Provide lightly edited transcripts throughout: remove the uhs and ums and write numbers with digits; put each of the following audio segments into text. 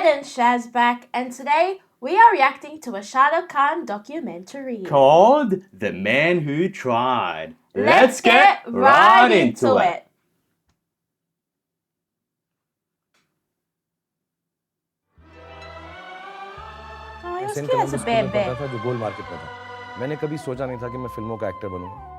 Ed and Shaz back, and today we are reacting to a Shah Rukh Khan documentary called The Man Who Tried. Let's get right into it. Oh, he was sent cute as a Columbus bear में bear. पढ़ता था जो गोल market में था। मैंने कभी सोचा नहीं था कि मैं फिल्मों का एक्टर बनूंगा।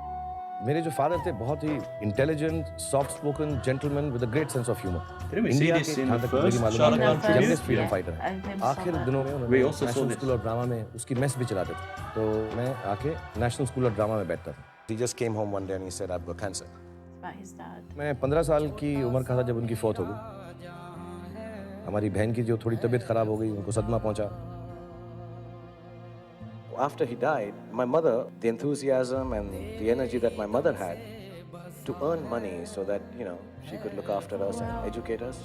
मेरे जो फादर थे बहुत ही intelligent, soft spoken gentleman with a great sense of humour. Didn't we see India this के in जहाँ the तक मेरी first मालूम Shah है Rukh Khan youngest tribute? Freedom Yeah. Fighter I है। think so. आखिर दिनों में We उन्होंने also saw national this. School of drama में उसकी मेस भी चलाते थे। तो मैं आके नेशनल स्कूल ऑफ ड्रामा में बैठता था। He just came home one day and he said I've got cancer. About his dad. मैं 15 साल की उम्र का था जब उनकी फौत हो गई। हमारी बहन की जो थोड़ी तबीयत खराब हो गई, उनको सदमा पहुंचा। After he died, my mother, the enthusiasm and the energy that my mother had to earn money so that, you know, she could look after us and educate us.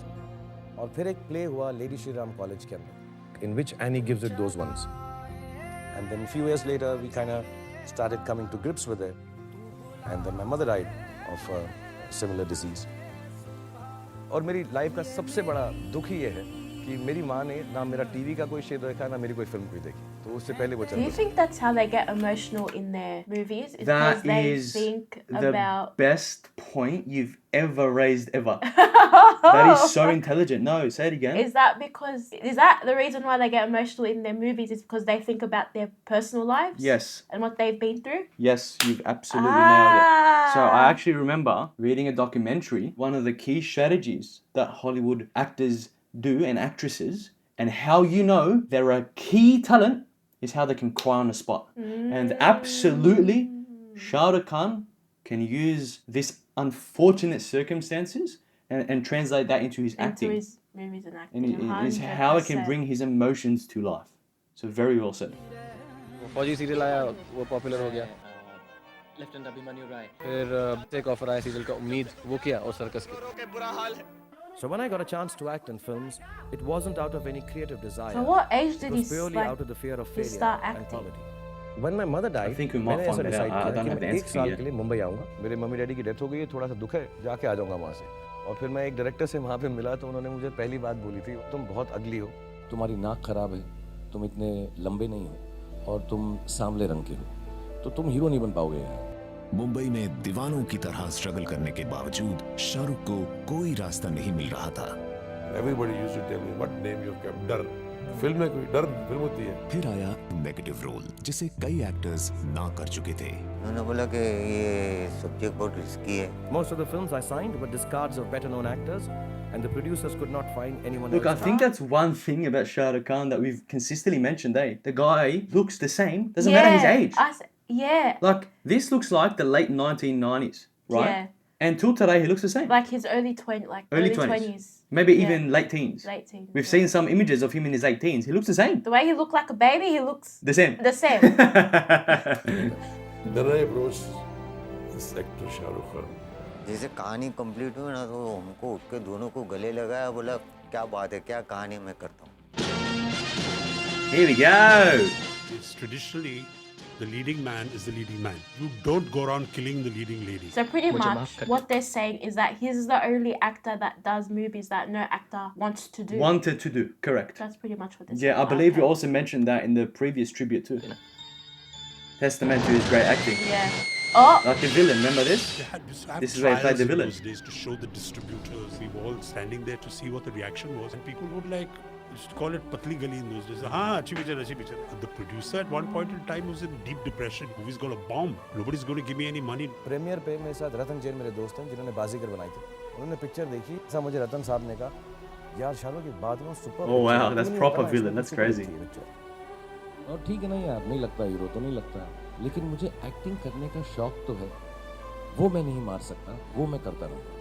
और फिर एक प्ले हुआ लेडी श्री राम कॉलेज के अंदर, in which Annie gives it those ones. And then a few years later, we kind of started coming to grips with it. And then my mother died of a similar disease. और मेरी life का सबसे बड़ा दुख ये है कि मेरी माँ ने ना मेरा टीवी का कोई शो देखा, ना मेरी कोई फिल्म कोई देखी। तो उससे पहले वो Do चल you think that's how they get emotional in their movies? Is because That they is think the about. best point you've ever raised ever. That is so intelligent. No, say it again. Is that the reason why they get emotional in their movies? Is because they think about their personal lives? Yes. And what they've been through? Yes, you've absolutely nailed it. So I Ah. actually remember reading a documentary, one of the key strategies that Hollywood actors do and actresses, and how you know they're a key talent is how they can cry on the spot. And absolutely, Shah Rukh Khan can use this unfortunate circumstances and translate that into his Into acting. his movies and acting. And it's how it can 100%. bring his emotions to life. So very well said. फौजी serial आया, वो popular हो गया। Lieutenant Abhimanyu राय फिर एक offer आया serial का उम्मीद, वो किया और सर्कस के। So when I got a chance to act in films, it wasn't out of any creative desire. So what age It did was he purely out of the fear of failure start and acting? poverty. When my mother died, I think we might मैंने ऐसा find it decide out. I किया don't कि have the मैं answer एक साल yet. के लिए मुंबई आऊँगा। मेरे मम्मी डैडी की डेथ हो गई है, थोड़ा सा दुख है, जाके आ जाऊँगा वहाँ से। और फिर मैं एक डायरेक्टर से वहाँ पे मिला तो उन्होंने मुझे पहली बात बोली थी, तुम बहुत अगली हो, तुम्हारी नाक खराब है, तुम इतने लंबे नहीं हो और तुम सांवले रंग के हो, तो तुम हीरो नहीं बन पाओगे यार। मुंबई में दीवानों की तरह स्ट्रगल करने के बावजूद शाहरुख को कोई रास्ता नहीं मिल रहा था। Everybody used to tell me, what name you have kept? डर। फिल्म में कोई डर फिल्म होती है। फिर आया नेगेटिव रोल जिसे कई एक्टर्स ना कर चुके थे। उन्होंने बोला कि ये सब्जेक्ट बहुत रिस्की है। Most of the films I signed were discards of better known actors and the producers could not find anyone Look, I else. think that's one thing about Shah Rukh Khan that we've consistently mentioned, eh? The guy looks the same, doesn't matter his age. Yeah. Like, this looks like the late 1990s, right? Yeah. And till today, he looks the same. Like his early 20s. Maybe Yeah. even late teens. Late teens. We've yeah. seen some images of him in his late teens. He looks the same. The way he looked like a baby, he looks The same. the same. Then I approached this actor Shahrukh Khan. जैसे कहानी complete हुई ना तो हमको उठ के दोनों को गले लगाया, बोला क्या बात है, क्या कहानी मैं करता हूँ। Here we go. It's traditionally the leading man is the leading man. You don't go around killing the leading lady. So pretty much what they're saying is that he's the only actor that does movies that no actor wants to do. Wanted to do, correct. That's pretty much what they're saying. Yeah, I believe Okay. we also mentioned that in the previous tribute too. Testament to his great acting. Yeah. Oh. Like the villain, remember this? They had This is where he played the trials in villain. those days to show the distributors. We were all standing there to see what the reaction was, and people would like used to call it patli gali in those days. हाँ, अच्छी picture, अच्छी picture. The producer at one point in time was in deep depression. Movie's got a bomb. Nobody's going to give me any money. Premier पे मेरे साथ रतन जैन मेरे दोस्त हैं जिन्होंने बाजीगर बनाई थी। उन्होंने पिक्चर देखी, ऐसा मुझे रतन साहब ने कहा, यार शाहरुख की बात में super. Oh, wow, that's proper villain, that's crazy. और ठीक है ना यार, नहीं लगता हीरो तो नहीं लगता, लेकिन मुझे एक्टिंग करने का शौक तो है, वो मैं नहीं मार सकता, वो मैं करता रहूँगा।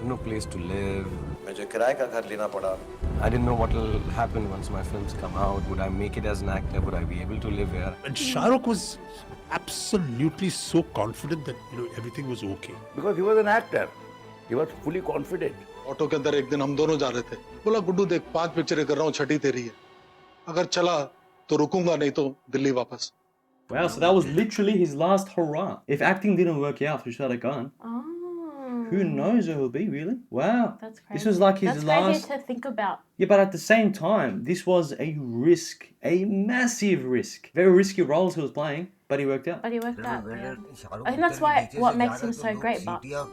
No place to live. मुझे किराए का घर लेना पड़ा। I didn't know what will happen once my films come out. Would I make it as an actor? Would I be able to live here? And Shahrukh was absolutely so confident that everything was okay. Because he was an actor. He was fully confident. Auto के अंदर एक दिन हम दोनों जा रहे थे, बोला गुड्डू देख 5 पिक्चरें कर रहा हूँ, छठी तेरी है, अगर चला तो रुकूंगा, नहीं तो दिल्ली वापस। Wow, so that was literally his last hurrah. If acting didn't work out for Shah Rukh Khan, Who knows who he'll be, really? Wow. That's crazy. This was like his That's last... crazy to think about. Yeah, but at the same time, this was a risk. A massive risk. Very risky roles he was playing, but he worked out. But he worked out. Yeah. I think that's what makes him so great. But no,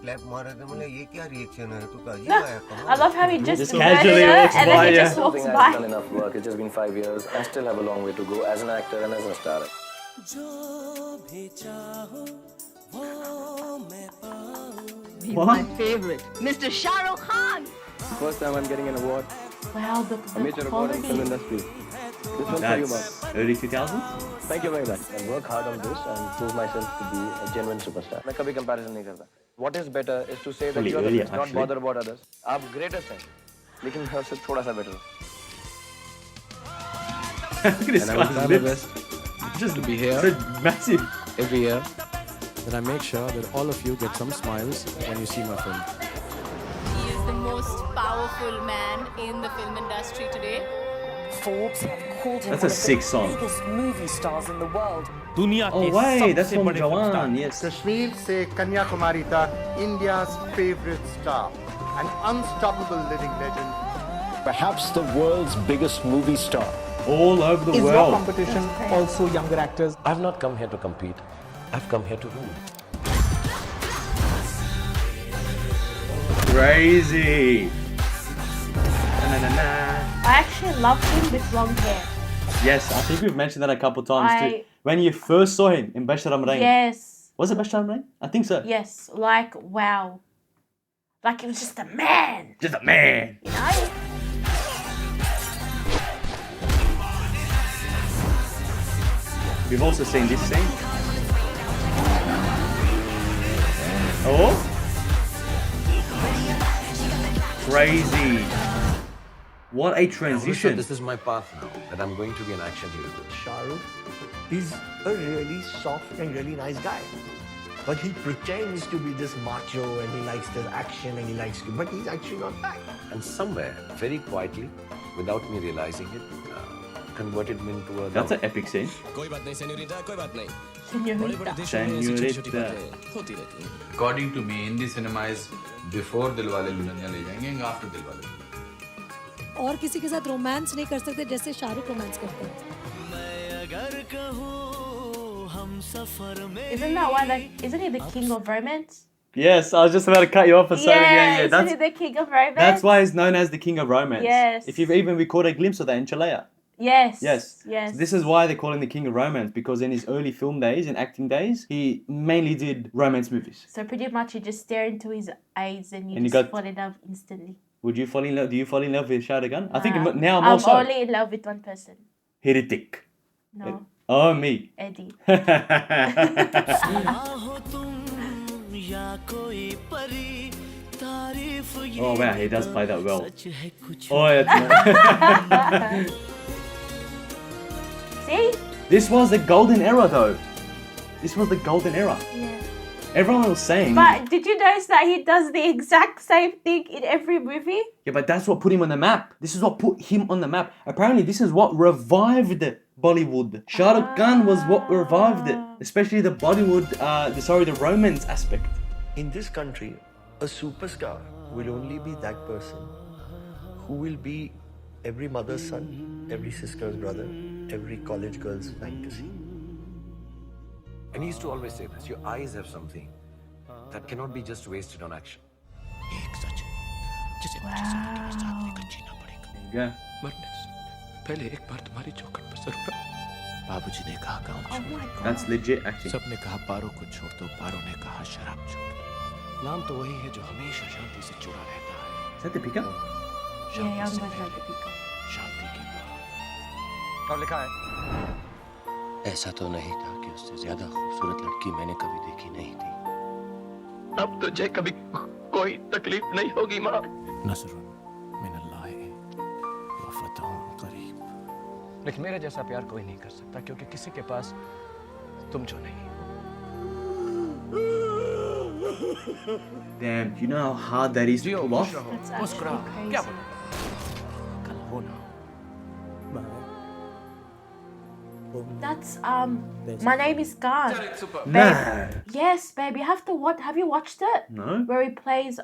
I love how he just casually walks and then by, he yeah. just walks I've by. done enough work. It's just been 5 years. I still have a long way to go as an actor and as a star. He's What? my favorite, Mr. Shah Rukh Khan. First time I'm getting an award, Wow, the major award in film quality. industry. This one's for you, Bob. That's early 2000s? Thank you very much. I work hard on this and prove myself to be a genuine superstar. मैं कभी comparison नहीं करता. What is better is to say that Fully you are the earlier, best, not actually. bother about others. आप greatest हैं, लेकिन मैं उससे थोड़ा सा better हूँ. Look at this And I will try guy's my lips. best Just to be here so massive. every year, that I make sure that all of you get some smiles when you see my film. He is the most powerful man in the film industry today. Forbes have called him That's one a of sick the song. biggest movie stars in the world. Oh wait, that's from Jawan, yes. Kashmir से कन्याकुमारी तक India's favorite star, an unstoppable living legend, perhaps the world's biggest movie star. All over the Is your world. competition also younger actors? I've not come here to compete. I've come here to rule. Crazy. Na-na-na-na. I actually love him with long hair. Yes, I think we've mentioned that a couple times too. I- When you first saw him in Basharam Rain. Yes. Was it Basharam Rain? I think so. Yes. Like wow. Like he was just a man. Just a man. You know. We've also seen this scene. Oh. Crazy. What a transition. This is my path now, that I'm going to be an action hero. Shah Rukh is a really soft and really nice guy. But he pretends to be this macho and he likes this action and he likes to, but he's actually not that. And somewhere, very quietly, without me realizing it, converted me into a... That's an epic scene. Senorita. According to me, Hindi cinema is before Dilwale Dulhaniya Le Jayenge and after Dilwale. और किसी के साथ romance नहीं कर सकते जैसे Shahrukh romance करते हैं. Isn't that why? Like, isn't he the king of romance? Yes, I was just about to cut you off for saying yeah. Isn't That's he the king of romance? that's why he's known as the king of romance. Yes. If you've even recorded a glimpse of that in Chalaya. Yes. Yes. Yes. So this is why they call him the king of romance, because in his early film days and acting days, he mainly did romance movies. So pretty much you just stare into his eyes and you And you just got- fall in love instantly. Would you fall in love? Do you fall in love with Shah Rukh Khan? I think Nah. now more I'm so. only in love with one person. Hiritik. No. Oh, me. Eddie. Oh wow, he does play that well. Oh, yeah. See? This was the golden era, though. This was the golden era. Yeah. Everyone was saying. But did you notice that he does the exact same thing in every movie? Yeah, but that's what put him on the map. This is what put him on the map. Apparently, this is what revived Bollywood. Shah Rukh Khan was what revived it, especially the Bollywood, the romance aspect. In this country, a superstar will only be that person who will be every mother's son, every sister's brother, every college girl's fantasy. And he used to always say this, your eyes have something that cannot be just wasted on action. Yeah. पहले एक बार तुम्हारी चौखट पर जरूर. बाबूजी ने कहा काम Oh my god. That's legit acting. सबने कहा पारो को छोड़ दो, पारो ने कहा शराब छोड़ दो. नाम तो वही है जो हमेशा शांति से जुड़ा रहता है. Is that the pickup? Yeah, young version of the Peacock. शांति की बात. कब लिखा है? ऐसा तो नहीं था कि उससे ज्यादा खूबसूरत लड़की मैंने कभी देखी नहीं थी. अब तुझे कभी कोई तकलीफ नहीं होगी माँ. नसरुन मिनल्लाह वफतहुम करीब. लेकिन मेरे जैसा प्यार कोई नहीं कर सकता क्योंकि किसी के पास तुम जो नहीं. Damn, do you know how hard that is to pull off? That's actually crazy. कल हो ना. That's My Name Is Khan. Nah. Yes, babe. You have to watch. Have you watched it? No. Where he plays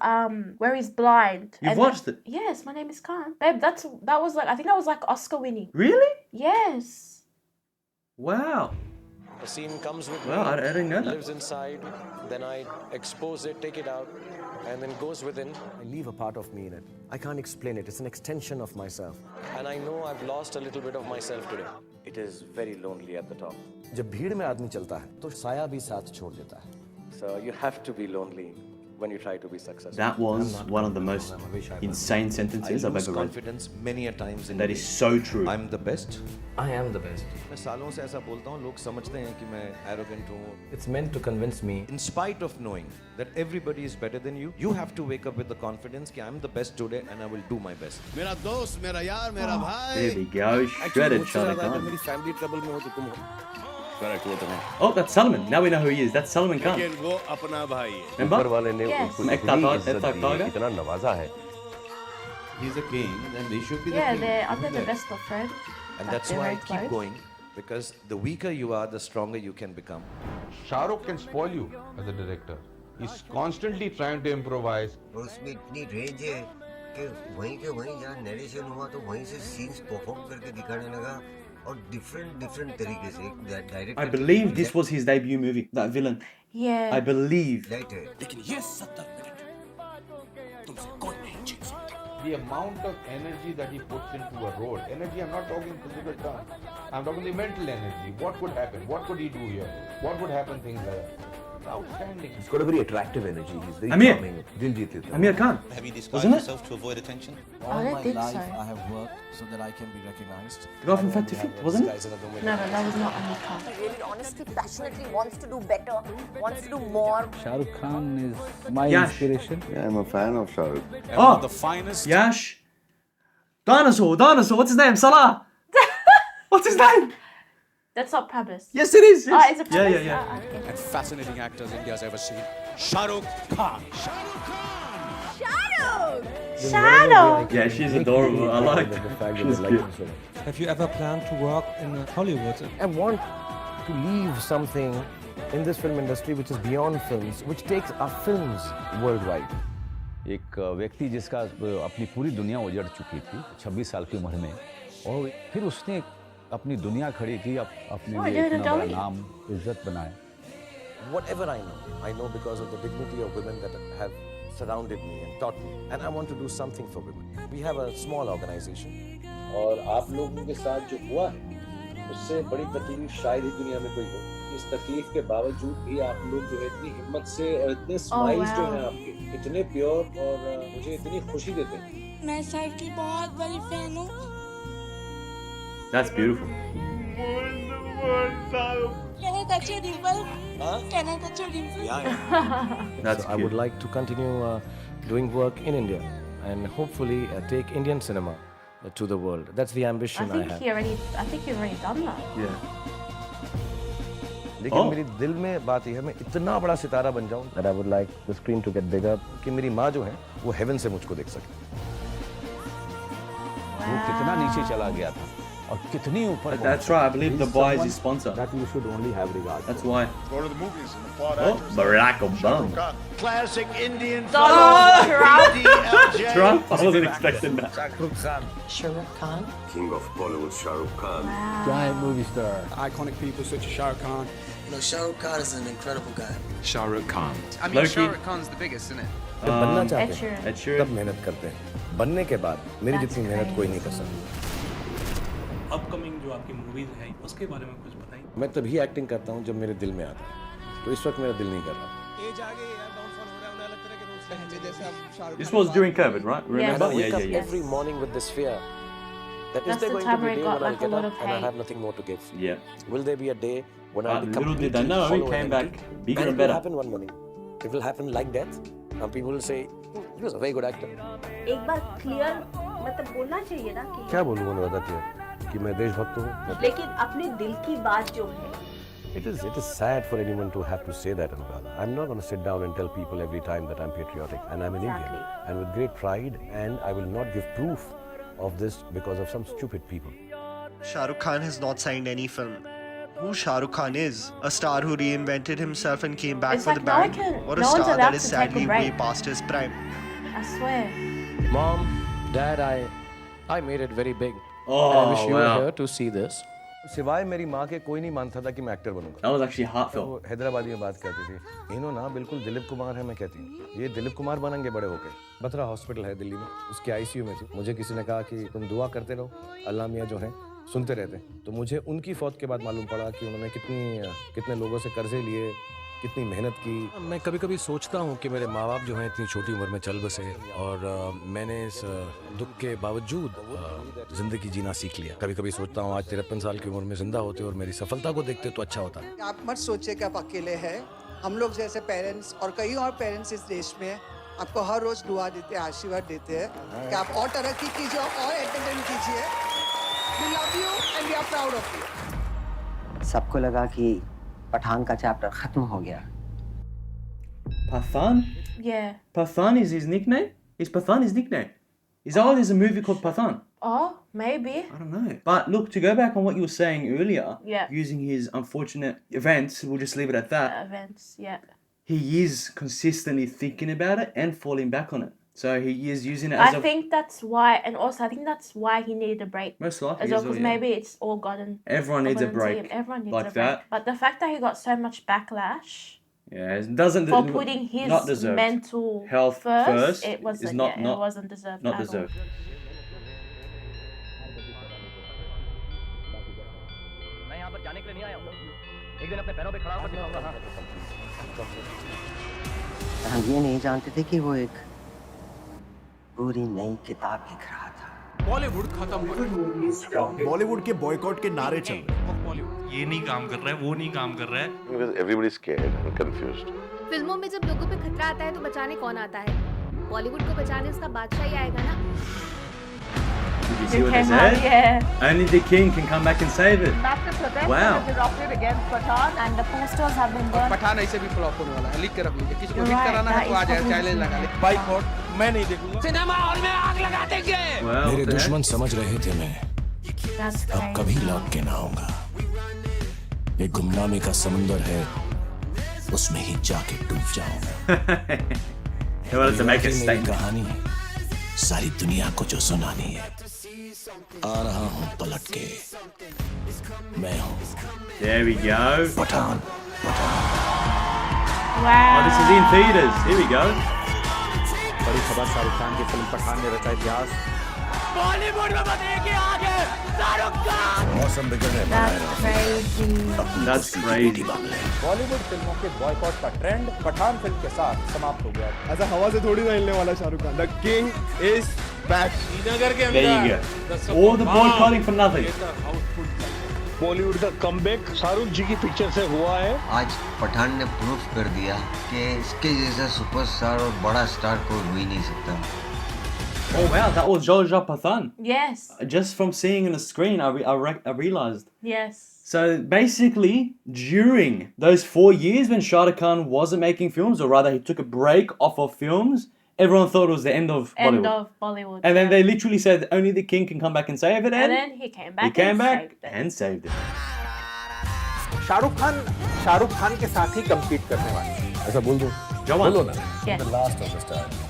where he's blind. You've And watched it? Yes, My Name Is Khan. Babe, that was like, I think that was like Oscar winning. Really? Yes. Wow. A scene comes with Wow, me, I didn't know that. lives inside, then I expose it, take it out, and then goes within. I leave a part of me in it. I can't explain it. It's an extension of myself. And I know I've lost a little bit of myself today. It is very lonely at the top. जब भीड़ में आदमी चलता है, तो साया भी साथ छोड़ देता है. So you have to be lonely when you try to be successful. That was one of the most insane sentences I've ever read. Confidence many a times in That is so true. I'm the best. I am the best. मैं सालों से ऐसा बोलता हूँ, लोग समझते हैं कि मैं arrogant हूँ. It's meant to convince me. In spite of knowing that everybody is better than you, you have to wake up with the confidence कि I'm the best today and I will do my best. मेरा दोस्त, मेरा यार, मेरा भाई. There we go. Shredded Shah Rukh Khan. मेरी family trouble में हो तो तुम हो. Correct, वो तो है. Oh, that's Salman. Now we know who he is. That's Salman Khan. लेकिन वो अपना भाई है. Remember? ऊपर वाले ने Yes. उनको Ekta इतनी Tag- इज्जत Ekta दी, Tag- इतना नवाजा है. He's a king and they should be the Yeah, king. they're under the best of friends. And But that's they're why I very keep close. going because the weaker you are, the stronger you can become. Shah Rukh can spoil you as a director. He's constantly trying to improvise. और उसमें इतनी range है कि वहीं के वहीं जहाँ narration हुआ तो वहीं से सीन्स परफॉर्म करके दिखाने लगा और डिफरेंट तरीके से direct I believe this was his debut movie, that villain. Yeah. I believe. Light है लेकिन ये 70 मिनट तुमसे कोई नहीं छीन सकता. The amount of energy that he puts into a role. Energy, I'm not talking physical terms. I'm talking the mental energy. What could happen? What could he do here? What would happen? Things like that. It's outstanding. He's got a very attractive energy. He's very Amir. charming. Diljit is. Amir Khan. Have you disguised Wasn't it? yourself to avoid attention? I don't think so. I have worked so that I can be recognized. The guy from Fat to Fit, wasn't it? No, that was not Amir Khan. Really honestly, passionately wants to do better, wants to do more. Shah Rukh Khan is my Yash. inspiration. Yeah, I'm a fan of Shah Rukh. Oh, the finest. Yash. Dinosaur. What's his name? Salah. What's his name? That's not Pabis. Yes, it is. Oh, Yes. is it Yeah, Pabis? yeah, yeah. Ah, okay. And fascinating actors India's ever seen. Shah Rukh Khan. Shadow. Yeah, she's adorable. I like the her. fact that She's they like cute. him so much. Have you ever planned to work in Hollywood? I want to leave something in this film industry which is beyond films, which takes our films worldwide. एक व्यक्ति जिसका अपनी पूरी दुनिया उजड़ चुकी थी 26 साल की उम्र में और फिर उसने अपनी दुनिया खड़ी की अपने लिए इतना बड़ा नाम इज्जत बनाए. Whatever I know because of the dignity of women that have surrounded me and taught me. And I want to do something for women. We have a small organization. और आप लोगों के साथ जो हुआ है उससे बड़ी तकलीफ शायद ही दुनिया में कोई हो. इस तकलीफ के बावजूद भी आप लोग जो है इतनी हिम्मत से और इतने स्माइल्स जो हैं आपके इतने प्योर और मुझे इतनी खुशी देते हैं. मैं सर की बहुत बड़ी फैन हूँ. That's beautiful. Can I touch your dimple? Can I touch your dimple? That's I would like to continue doing work in India and hopefully take Indian cinema to the world. That's the ambition I have. I think you've already done that. Yeah. लेकिन मेरी दिल में बात यह है मैं इतना बड़ा सितारा बन जाऊं that I would like the screen to get bigger कि मेरी माँ जो है वो heaven से मुझको देख सके. वो कितना नीचे चला गया था और कितनी ऊपर. That's right. I believe The Boy is his sponsor. That you should only have regard. That's why. Go to the movies and applaud Oh, actors. Barack Obama. Classic Indian Donald Trump. Trump? I wasn't expecting that. Shah Rukh Khan. King of Bollywood, Shah Rukh Khan. Giant movie star. Iconic people such as Shah Rukh Khan. You know, Shah Rukh Khan is an incredible guy. Shah Rukh Khan. I mean, Loki. Shah Rukh Khan's the biggest, isn't it? जब बनना Ed चाहते Sheeran. हैं Ed Sheeran. तब मेहनत करते हैं. बनने के बाद मेरी जितनी मेहनत कोई नहीं कर सकता. अपकमिंग जो आपकी मूवीज हैं उसके बारे में कुछ बताइए. मैं तभी एक्टिंग करता हूँ जब मेरे दिल में आता है. तो इस वक्त मेरा दिल नहीं कर रहा. This was during COVID, right? Remember? I wake up Yeah. every morning with this fear that That's is there the going time to be where a it day got, when I'll like, a get lot up of and I hate. have nothing more to give? Yeah. Will there be a day when I'll be Little completely did I know, he hollow and came empty? back bigger And and it will better. happen one morning. It will happen like death. And people will say, he was a very good actor. एक बार clear मतलब बोलना चाहिए ना कि क्या बोलूँ मैं बताती हूँ कि मैं देशभक्त हूँ. लेकिन अपने दिल की बात जो है It is sad for anyone to have to say that, Anuradha. I'm not going to sit down and tell people every time that I'm patriotic and I'm an Indian. And with great pride, and I will not give proof of this because of some stupid people. Shah Rukh Khan has not signed any film who Shah Rukh Khan is. A star who reinvented himself and came back It's with like a bang. Or a no one's star allowed that is to take a sadly way break. past his prime. I swear. Mom, Dad, I made it very big. Oh, and I wish you were wow. here to see this. सिवाय मेरी माँ के कोई नहीं मानता था कि मैं एक्टर बनूंगा। That was actually heartfelt. वो हैदराबादी में बात करती थी। इन्हों ना बिल्कुल दिलीप कुमार है मैं कहती हूँ। ये दिलीप कुमार बनेंगे बड़े होके। बत्रा हॉस्पिटल है दिल्ली में, उसके आईसीयू में थी। मुझे किसी ने कहा कि तुम दुआ करते रहो, अल्लाह मियाँ जो है सुनते रहते। तो मुझे उनकी फौत के बाद मालूम पड़ा कि उन्होंने कितने लोगों से कर्जे लिए, कितनी मेहनत की। मैं कभी कभी सोचता हूँ कि मेरे माँ बाप जो हैं इतनी छोटी उम्र में चल बसे और मैंने इस दुख के बावजूद जिंदगी जीना सीख लिया। कभी कभी सोचता हूँ आज 53 साल की उम्र में जिंदा होते और मेरी सफलता को देखते तो अच्छा होता। आप मत सोचिए कि आप अकेले हैं। हम लोग जैसे पेरेंट्स और कई और पेरेंट्स इस देश में आपको हर रोज दुआ देते हैं, आशीर्वाद देते हैं कि आप और तरक्की कीजिए और एंटरटेन कीजिए। We love you and we are proud of you. सबको लगा कि पठान का चैप्टर खत्म हो गया। Pathan? Yeah. Pathan is his nickname? Is Pathan his nickname? Is that why there's a movie called Pathan? Oh, maybe. I don't know. But look, to go back on what you were saying earlier, Yeah. using his unfortunate events, we'll just leave it at that. Events, yeah. He is consistently thinking about it and falling back on it. So he is using it as I think that's why, and also I think that's why he needed a break. Most likely as well, as well, because yeah. maybe it's all gotten. Everyone needs a gotten to break him. Everyone needs like a break. that. But the fact that he got so much backlash Yeah, it doesn't for putting his not deserved. mental health first, it wasn't. is not, yeah, not it wasn't deserved. not at all. deserved. मैं यहाँ पर जाने के लिए नहीं आया हूँ। एक दिन अपने पैरों पे खड़ा होकर दिखाऊंगा। हम ये नहीं जानते थे कि वो एक पूरी नई किताब लिख रहा था। बॉलीवुड खत्म हो गया। बॉलीवुड के बॉयकॉट के नारे चल रहे हैं। ये नहीं काम कर रहा है, वो नहीं काम कर रहा है। Because everybody is scared and confused. फिल्मों में जब लोगों पे खतरा आता है तो बचाने कौन आता है? बॉलीवुड को बचाने उसका बादशाह ही आएगा ना। Did you see what they said? Yeah. Only the king can come back and save it. That's the protest Wow. that is erupted against Pathan. And the posters have been burned. Pathan ऐसे भी flop होने वाला है। लिख के रख लीजिए। किसी को You're हिट right, कराना है that तो आ is जाए, probably चैलेंज true. लगा ले। बाइकआउट मैं नहीं देखूंगा। सिनेमा हॉल में आग लगा देंगे। Wow, मेरे what the दुश्मन heck? समझ रहे थे मैं That's अब crazy. कभी लौट के ना आऊंगा। एक गुमनामी का समुंदर है, उसमें ही जाके डूब जाऊंगा। He wanted to make a मेरी statement. कहानी सारी दुनिया को जो सुनानी है। आ रहा हूँ पलट के, मैं हूँ There we go. Pathan. Wow. Oh, this is in theaters. Here we go. बड़ी खबर शाहरुख खान की फिल्म पठान ने रचा इतिहास। बॉलीवुड में बनेगी आगे शाहरुख खान। मौसम बिगड़ने That's crazy. That's crazy. Bollywood फिल्मों के बॉयकॉट का ट्रेंड पठान फिल्म के साथ समाप्त हो गया। ऐसा हवा से थोड़ी ना हिलने वाला Shahrukh Khan. The king is back. Srinagar के There you अंदर go. All the boycotting for nothing. Bollywood का कमबैक शाहरुख जी की पिक्चर से हुआ है। आज पठान ने प्रूफ कर दिया कि इसके जैसा सुपरस्टार और बड़ा स्टार कोई हो ही नहीं सकता। Oh wow, that was Jojo Pathan. Yes. Just from seeing on the screen, I realized. Yes. So basically, during those 4 years when Shah Rukh Khan wasn't making films, or rather he took a break off of films, everyone thought it was the end of Bollywood. End of Bollywood. And then they literally said only the king can come back and save it. And then he came back. he came and back saved it. and saved it. Shahrukh Khan के साथ ही compete करने वाले। ऐसा बोल दो। Jawan. बोलो ना। Yeah. The last of the stars.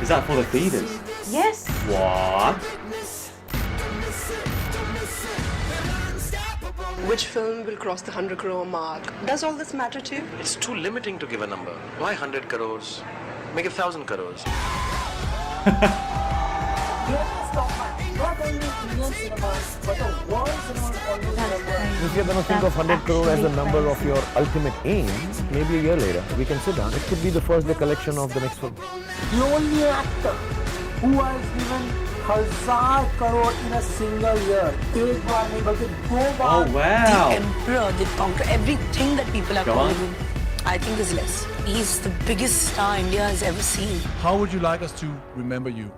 Is that for the theaters? Yes. What? Which film will cross the 100 crore mark? Does all this matter to you? It's too limiting to give a number. Why 100 crores? Make it 1,000 crores. Not only Indian cinemas, but the world cinemas always. If you're going to think of 100 crore as the number of your ultimate aim, maybe a year later, we can sit down. It could be the first day collection of the next film. The only actor who has given 1,000 crore in a single year. एक बार नहीं बल्कि 2 बार. Oh wow. The emperor, the conqueror, everything that people are Go on. calling him, I think is less. He's the biggest star India has ever seen. How would you like us to remember you?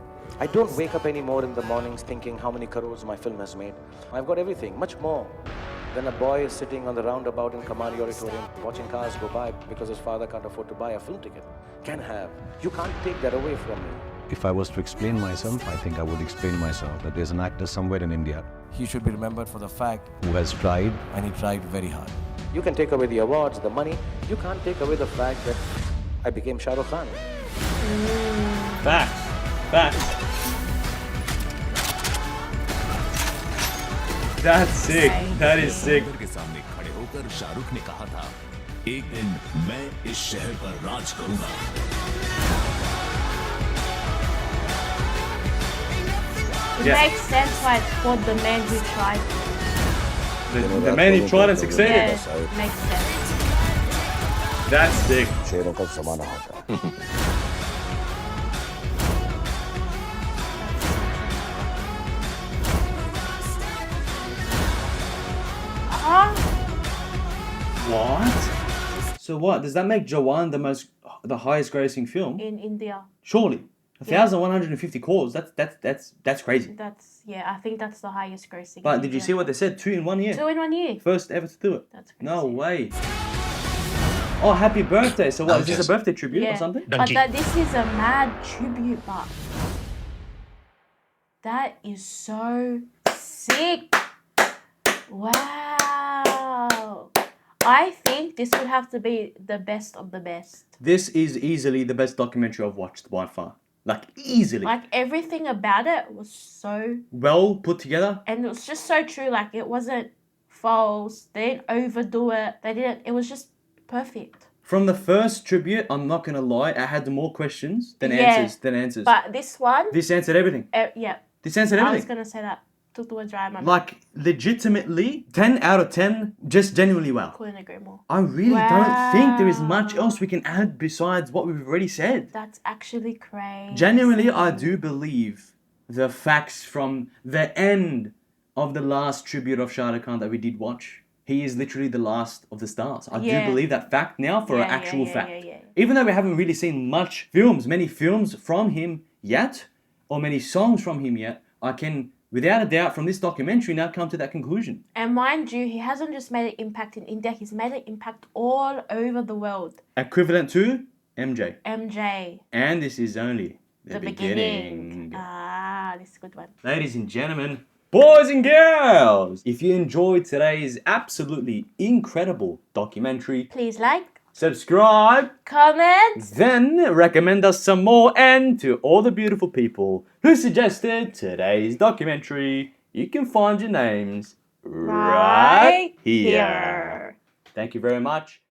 I don't wake up anymore in the mornings thinking how many crores my film has made. I've got everything, much more. Then a boy is sitting on the roundabout in Kamari Auditorium watching cars go by because his father can't afford to buy a film ticket. Can have. You can't take that away from me. If I was to explain myself, I think I would explain myself that there's an actor somewhere in India. He should be remembered for the fact who has tried, and he tried very hard. You can take away the awards, the money. You can't take away the fact that I became Shah Rukh Khan. Facts. Facts. That's sick. That is sick. के सामने खड़े होकर शाहरुख ने कहा था, एक दिन मैं इस शहर पर राज करूंगा. It makes sense why it's called The Man Who Tried. The man who tried and succeeded. Yeah, makes sense. That's sick. शेरों का ज़माना होता है. What? So what? Does that make Jawan the highest grossing film? In India. Surely. 1,150 crores. That's crazy. That's, yeah, I think that's the highest grossing. But in did you India. see what they said? 2 in 1 year. 2 in 1 year. First ever to do it. That's crazy. No way. Oh, happy birthday. So what, is this a birthday tribute or something? But this is a mad tribute, but that is so sick. Wow. I think this would have to be the best of the best. This is easily the best documentary I've watched by far. Like, easily. Like, everything about it was so... well put together. And it was just so true. Like, it wasn't false. They didn't overdo it. It was just perfect. From the first tribute, I'm not going to lie, I had more questions than answers. But this one... This answered everything. Yeah. This answered everything. I was going to say that. Took the words right out of my mouth. Like, legitimately, 10 out of 10, just genuinely wow. Couldn't agree more. I really don't think there is much else we can add besides what we've already said. That's actually crazy. Genuinely, I do believe the facts from the end of the last tribute of Shah Rukh Khan that we did watch. He is literally the last of the stars. I do believe that fact now for an actual fact. Even though we haven't really seen many films from him yet, or many songs from him yet, I can, without a doubt, from this documentary now come to that conclusion. And mind you, he hasn't just made an impact in India, he's made an impact all over the world. Equivalent to MJ. MJ. And this is only the beginning. Ah, this is a good one. Ladies and gentlemen, boys and girls, if you enjoyed today's absolutely incredible documentary, please like, subscribe, comment, then recommend us some more, and to all the beautiful people who suggested today's documentary, you can find your names right here. Thank you very much.